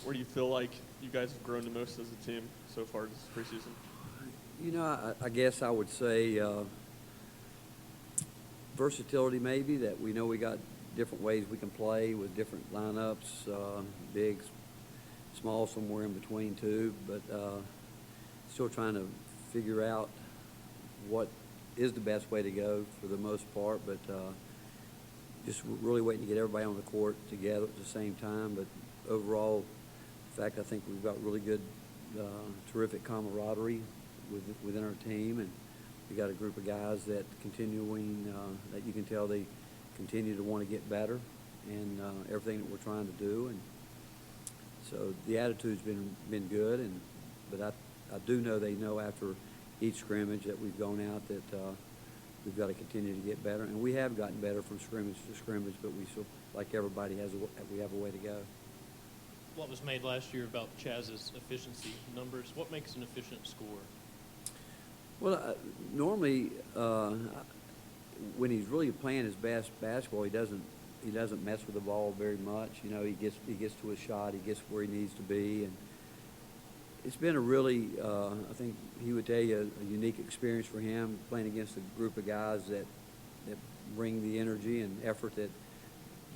Where do you feel like you guys have grown the most as a team so far this preseason? You know, I guess I would say versatility maybe, that we know we got different ways we can play with different lineups, big, small, somewhere in between too, but still trying to figure out what is the best way to go for the most part, but just really waiting to get everybody on the court together at the same time. But overall, in fact, I think we've got really good, terrific camaraderie within our team, and we got a group of guys that that you can tell they continue to want to get better and everything that we're trying to do. And so the attitude's been good, but I do know they know after each scrimmage that we've gone out that we've got to continue to get better, and we have gotten better from scrimmage to scrimmage, but we still, like everybody, we have a way to go. What was made last year about Chaz's efficiency numbers? What makes an efficient scorer? Well, normally when he's really playing his best basketball, he doesn't mess with the ball very much. You know, he gets to his shot, he gets where he needs to be, and it's been a really, I think he would tell you, a unique experience for him playing against a group of guys that bring the energy and effort that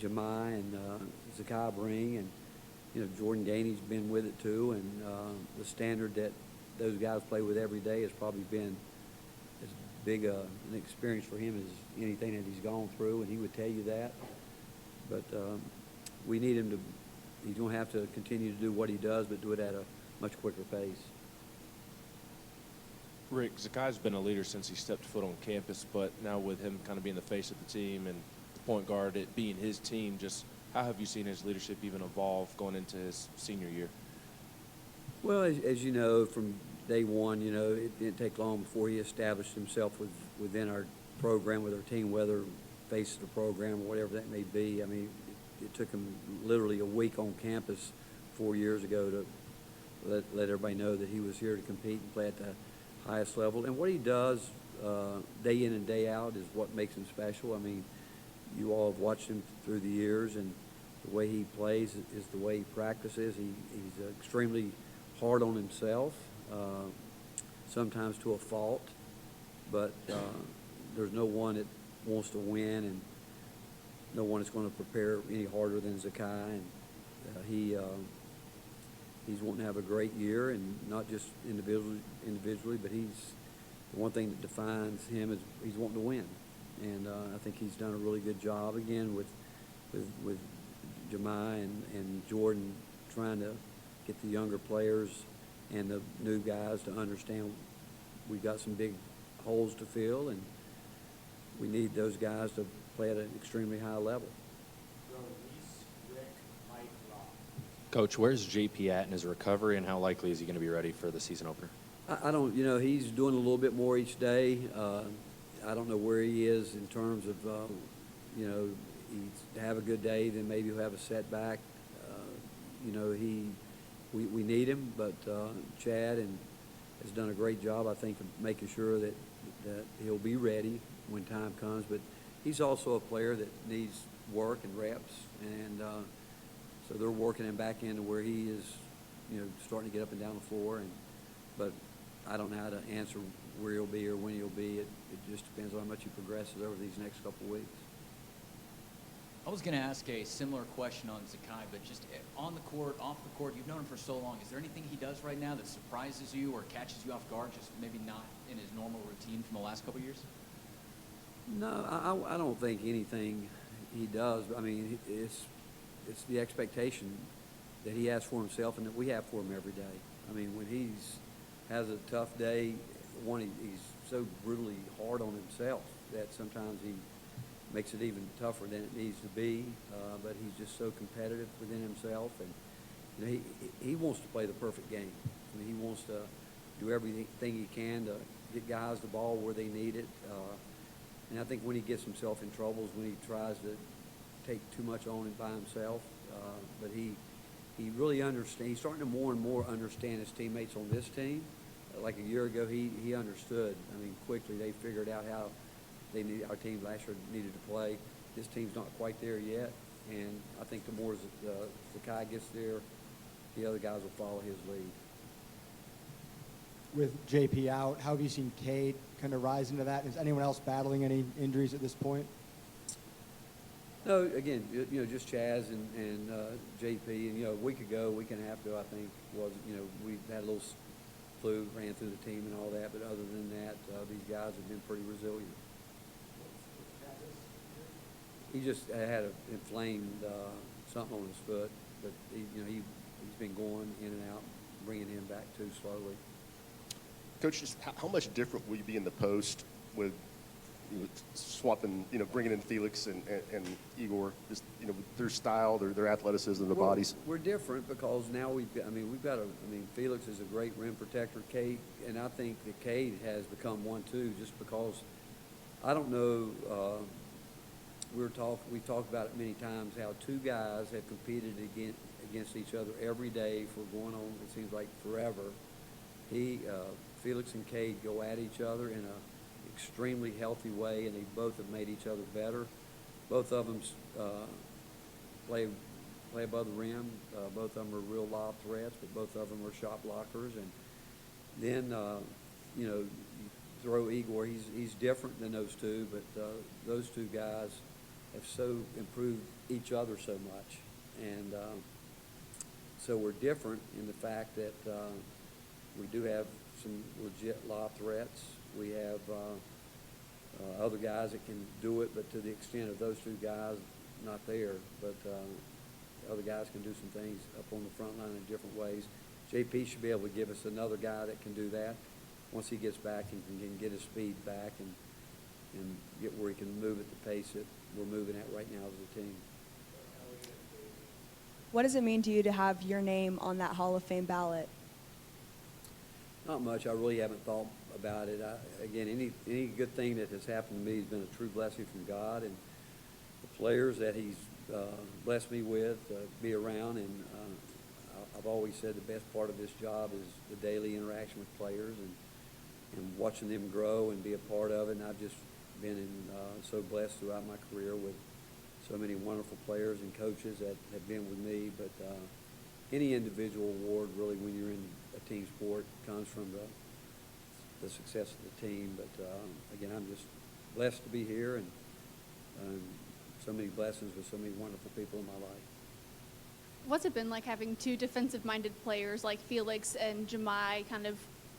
Jemiah and Zakai bring, and you know, Jordan Gainey's been with it too, and the standard that those guys play with every day has probably been as big an experience for him as anything that he's gone through, and he would tell you that. But we need him to, he's going to have to continue to do what he does, but do it at a much quicker pace. Rick, Zakai's been a leader since he stepped foot on campus, but now with him kind of being the face of the team and the point guard, it being his team, just how have you seen his leadership even evolve going into his senior year? Well, as you know, from day one, you know, it didn't take long before he established himself within our program, with our team, whether face of the program or whatever that may be. I mean, it took him literally a week on campus 4 years ago to let everybody know that he was here to compete and play at the highest level. And what he does day in and day out is what makes him special. I mean, you all have watched him through the years, and the way he plays is the way he practices. He's extremely hard on himself, sometimes to a fault, but there's no one that wants to win, and no one is going to prepare any harder than Zakai. And he's wanting to have a great year, and not just individually, but the one thing that defines him is he's wanting to win. And I think he's done a really good job again with Jemiah and Jordan, trying to get the younger players and the new guys to understand we've got some big holes to fill, and we need those guys to play at an extremely high level. Coach, where's JP at in his recovery, and how likely is he going to be ready for the season opener? I don't, you know, he's doing a little bit more each day. I don't know where he is in terms of, you know, he's have a good day, then maybe he'll have a setback. You know, we need him, but Chad has done a great job, I think, of making sure that he'll be ready when time comes. But he's also a player that needs work and reps, and so they're working him back into where he is, you know, starting to get up and down the floor. But I don't know how to answer where he'll be or when he'll be. It just depends on how much he progresses over these next couple of weeks. I was going to ask a similar question on Zakai, but just on the court, off the court, you've known him for so long. Is there anything he does right now that surprises you or catches you off guard, just maybe not in his normal routine from the last couple of years? No, I don't think anything he does. I mean, it's the expectation that he has for himself and that we have for him every day. I mean, when has a tough day, he's so brutally hard on himself that sometimes he makes it even tougher than it needs to be. But he's just so competitive within himself, and you know, he wants to play the perfect game. I mean, he wants to do everything he can to get guys the ball where they need it. And I think when he gets himself in trouble is when he tries to take too much on it by himself. But he really understands. He's starting to more and more understand his teammates on this team. Like a year ago, he understood. I mean, quickly they figured out how our team last year needed to play. This team's not quite there yet, and I think the more Zakai gets there, the other guys will follow his lead. With JP out, how have you seen Cade kind of rise into that? Is anyone else battling any injuries at this point? No, again, just Chaz and JP. And, a week and a half ago, I think, we had a little flu, ran through the team and all that. But other than that, these guys have been pretty resilient. He just had an inflamed something on his foot, but he's been going in and out, bringing him back too slowly. Coach, just how much different will you be in the post with swapping, bringing in Felix and Igor, just, their style, their athleticism, their bodies? We're different because now Felix is a great rim protector, Cade, and I think that Cade has become one too, just because I don't know, we talked about it many times, how two guys have competed against each other every day for going on, it seems like forever. Felix and Cade go at each other in an extremely healthy way, and they both have made each other better. Both of them play above the rim. Both of them are real lob threats, but both of them are shot blockers. And then, you throw Igor. He's different than those two, but those two guys have so improved each other so much. And so we're different in the fact that we do have some legit lob threats. We have other guys that can do it, but to the extent of those two guys, not there. But other guys can do some things up on the front line in different ways. JP should be able to give us another guy that can do that once he gets back and can get his speed back and get where he can move at the pace that we're moving at right now as a team. What does it mean to you to have your name on that Hall of Fame ballot? Not much. I really haven't thought about it. Again, any good thing that has happened to me has been a true blessing from God, and the players that He's blessed me with, be around. And I've always said the best part of this job is the daily interaction with players and watching them grow and be a part of it. And I've just been so blessed throughout my career with so many wonderful players and coaches that have been with me. But any individual award, really, when you're in a team sport, comes from the success of the team. But again, I'm just blessed to be here, and so many blessings with so many wonderful people in my life. What's it been like having two defensive-minded players like Felix and Jemai kind of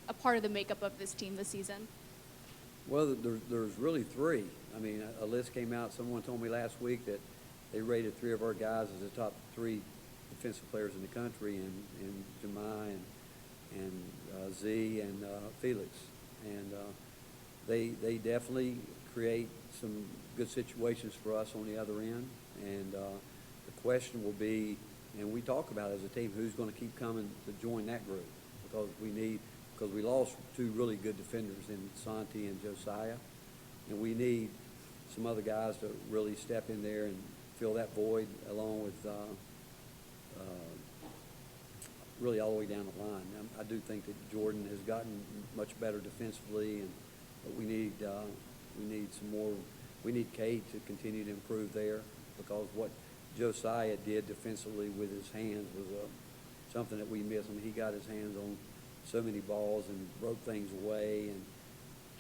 a part of the makeup of this team this season? Well, there's really three. I mean, a list came out. Someone told me last week that they rated three of our guys as the top three defensive players in the country, and Jemai and Z and Felix. And they definitely create some good situations for us on the other end. And the question will be, and we talk about it as a team, who's going to keep coming to join that group, because we lost two really good defenders in Santi and Josiah, and we need some other guys to really step in there and fill that void, along with really all the way down the line. I do think that Jordan has gotten much better defensively, but we need some more. We need Cade to continue to improve there, because what Josiah did defensively with his hands was something that we missed. I mean, he got his hands on so many balls and broke things away, and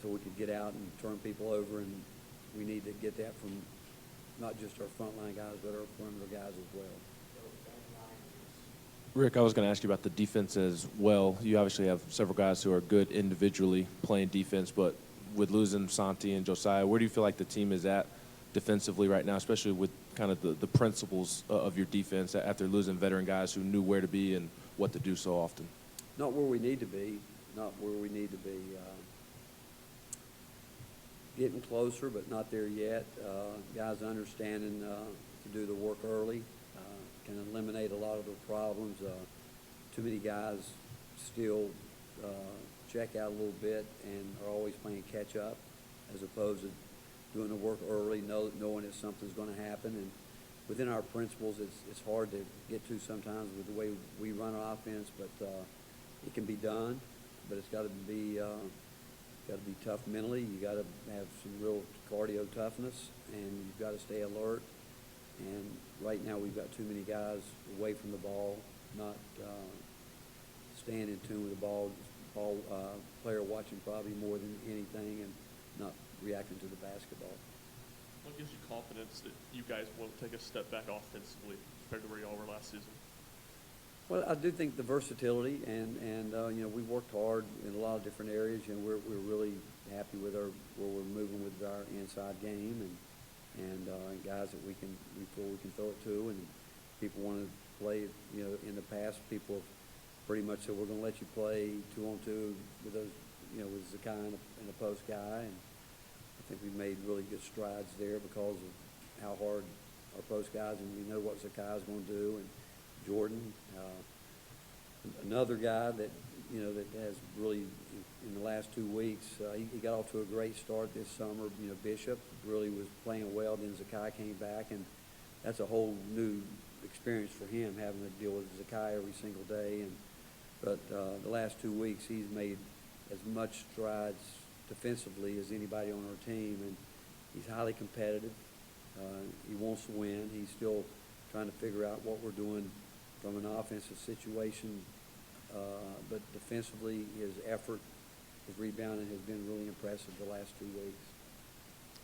so we could get out and turn people over. And we need to get that from not just our frontline guys, but our perimeter guys as well. Rick, I was going to ask you about the defense as well. You obviously have several guys who are good individually playing defense, but with losing Santi and Josiah, where do you feel like the team is at defensively right now, especially with kind of the principles of your defense after losing veteran guys who knew where to be and what to do so often? Not where we need to be. Not where we need to be. Getting closer, but not there yet. Guys understanding to do the work early can eliminate a lot of the problems. Too many guys still check out a little bit and are always playing catch up, as opposed to doing the work early, knowing that something's going to happen. And within our principles, it's hard to get to sometimes with the way we run our offense, but it can be done. But it's got to be tough mentally. You got to have some real cardio toughness, and you've got to stay alert. And right now we've got too many guys away from the ball not staying in tune with the ball, player watching probably more than anything, and not reacting to the basketball. What gives you confidence that you guys won't take a step back offensively compared to where y'all were last season? Well, I do think the versatility, and you know, we worked hard in a lot of different areas, and we're really happy with where we're moving with our inside game, and guys that we feel we can throw it to, and people want to play. You know, in the past, people have pretty much said we're going to let you play 2-on-2 with those, you know, with Zakai and a post guy, and I think we've made really good strides there because of how hard our post guys, and we know what Zakai is going to do, and Jordan, another guy that, you know, that has really in the last 2 weeks, he got off to a great start this summer. You know, Bishop really was playing well. Then Zakai came back, and that's a whole new experience for him, having to deal with Zakai every single day. But the last 2 weeks, he's made as much strides defensively as anybody on our team, and he's highly competitive. He wants to win. He's still trying to figure out what we're doing from an offensive situation, but defensively, his effort, his rebounding has been really impressive the last 2 weeks.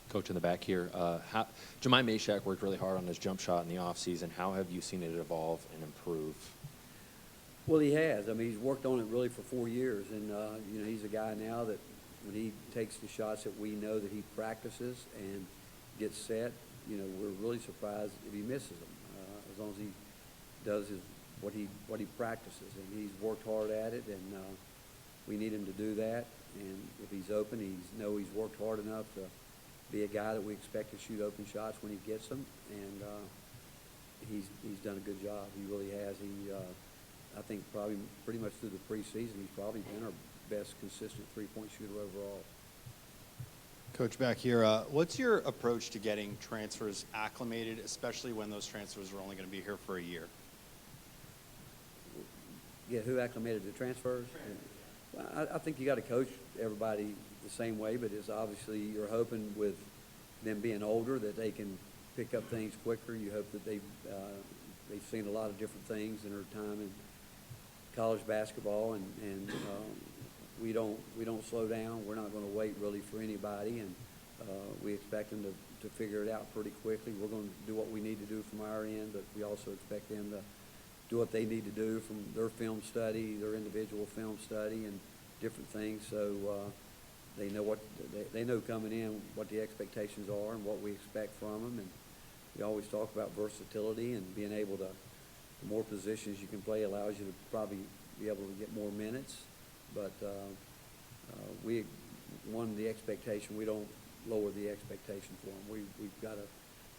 Coach in the back here, Jemai Mashak worked really hard on his jump shot in the offseason. How have you seen it evolve and improve? Well, he has. I mean, he's worked on it really for 4 years, and you know, he's a guy now that when he takes the shots that we know that he practices and gets set, you know, we're really surprised if he misses them, as long as he does what he practices, and he's worked hard at it, and we need him to do that. And if he's open, he's worked hard enough to be a guy that we expect to shoot open shots when he gets them, and he's done a good job. He really has. I think probably pretty much through the preseason, he's probably been our best consistent three-point shooter overall. Coach, back here, what's your approach to getting transfers acclimated, especially when those transfers are only going to be here for a year? Yeah, who acclimated to transfers? Well, I think you got to coach everybody the same way, but it's obviously you're hoping with them being older that they can pick up things quicker. You hope that they've seen a lot of different things in their time in college basketball, and we don't slow down. We're not going to wait really for anybody, and we expect them to figure it out pretty quickly. We're going to do what we need to do from our end, but we also expect them to do what they need to do from their film study, their individual film study, and different things. So they know coming in what the expectations are and what we expect from them. And we always talk about versatility and being able to. The more positions you can play allows you to probably be able to get more minutes. But the expectation, we don't lower the expectation for them. We've got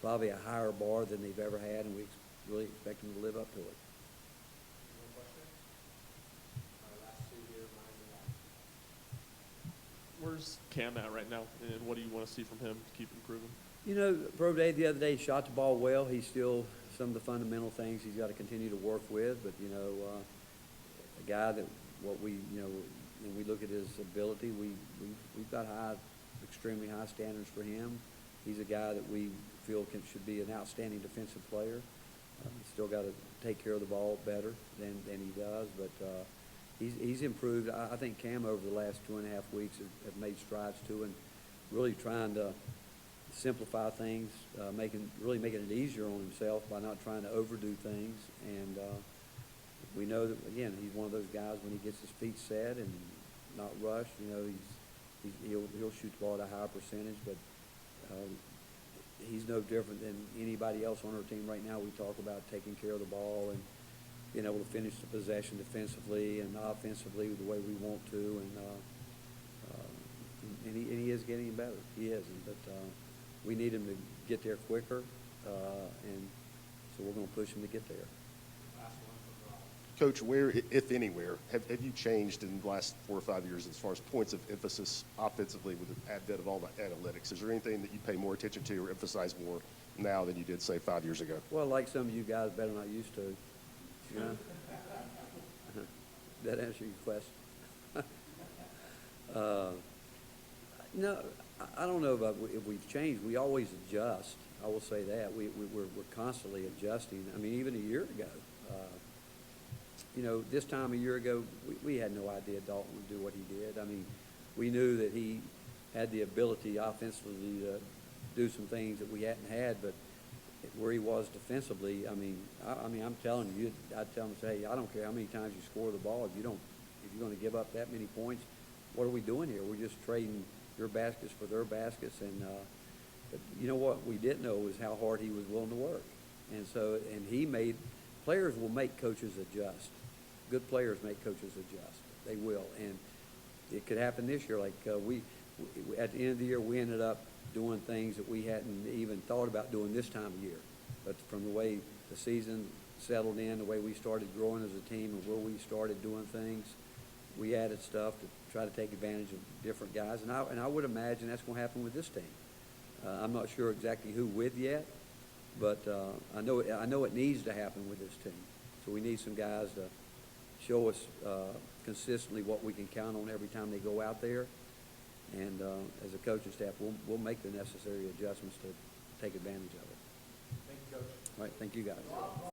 probably a higher bar than they've ever had, and we really expect them to live up to it. Where's Cam at right now, and what do you want to see from him to keep improving? You know, Pro Day the other day, he shot the ball well. He's still some of the fundamental things he's got to continue to work with. But, you know, a guy that when we look at his ability, we've got extremely high standards for him. He's a guy that we feel should be an outstanding defensive player. He's still got to take care of the ball better than he does. But he's improved. I think Cam over the last 2.5 weeks have made strides too, and really trying to simplify things, making it easier on himself by not trying to overdo things. And we know that, again, he's one of those guys when he gets his feet set and not rushed. You know, he'll shoot the ball at a high percentage, but he's no different than anybody else on our team right now. We talk about taking care of the ball and being able to finish the possession defensively and offensively the way we want to, and he is getting better. He is, but we need him to get there quicker, and so we're going to push him to get there. Coach, where, if anywhere, have you changed in the last 4 or 5 years as far as points of emphasis offensively with the advent of all the analytics? Is there anything that you pay more attention to or emphasize more now than you did, say, 5 years ago? Well, like some of you guys better not used to. You know? That answer your question? No, I don't know if we've changed. We always adjust. I will say that. We're constantly adjusting. I mean, even a year ago, you know, this time a year ago, we had no idea Dalton would do what he did. I mean, we knew that he had the ability offensively to do some things that we hadn't had, but where he was defensively, I mean, I'm telling you, I'd tell him, say, hey, I don't care how many times you score the ball, if you're going to give up that many points, what are we doing here? We're just trading your baskets for their baskets, and but you know what we didn't know was how hard he was willing to work, and players will make coaches adjust. Good players make coaches adjust. They will, and it could happen this year. Like we at the end of the year, we ended up doing things that we hadn't even thought about doing this time of year. But from the way the season settled in, the way we started growing as a team, and where we started doing things, we added stuff to try to take advantage of different guys. And I would imagine that's going to happen with this team. I'm not sure exactly who with yet, but I know it needs to happen with this team. So we need some guys to show us consistently what we can count on every time they go out there. And as a coaching staff, we'll make the necessary adjustments to take advantage of it. Thank you, Coach. All right, thank you guys.